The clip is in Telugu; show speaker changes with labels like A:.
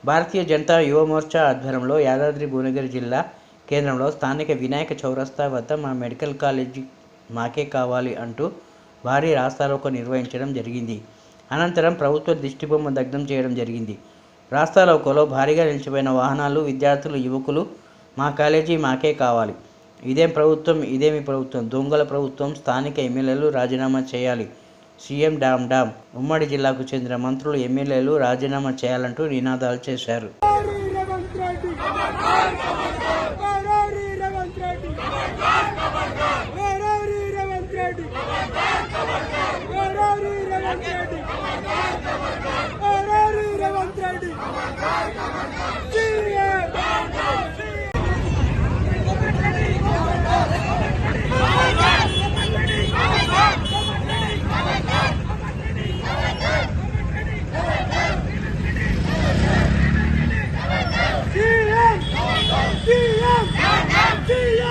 A: భారతీయ జనతా యువ మోర్చా ఆధ్వర్యంలో యాదాద్రి భువనగిరి జిల్లా కేంద్రంలో స్థానిక వినాయక చౌరస్తా వద్ద మా మెడికల్ కాలేజీ మాకే కావాలి అంటూ భారీ రాస్తారోకో నిర్వహించడం జరిగింది. అనంతరం ప్రభుత్వ దిష్టిబొమ్మ దగ్ధం చేయడం జరిగింది. రాస్తారోకోలో భారీగా నిలిచిపోయిన వాహనాలు, విద్యార్థులు, యువకులు మా కాలేజీ మాకే కావాలి, ఇదేం ప్రభుత్వం, ఇదేమి ప్రభుత్వం, దొంగల ప్రభుత్వం, స్థానిక ఎమ్మెల్యేలు రాజీనామా చేయాలి, సీఎం డామ్ డామ్, ఉమ్మడి జిల్లాకు చెందిన మంత్రులు, ఎమ్మెల్యేలు రాజీనామా చేయాలంటూ నినాదాలు చేశారు.
B: CM!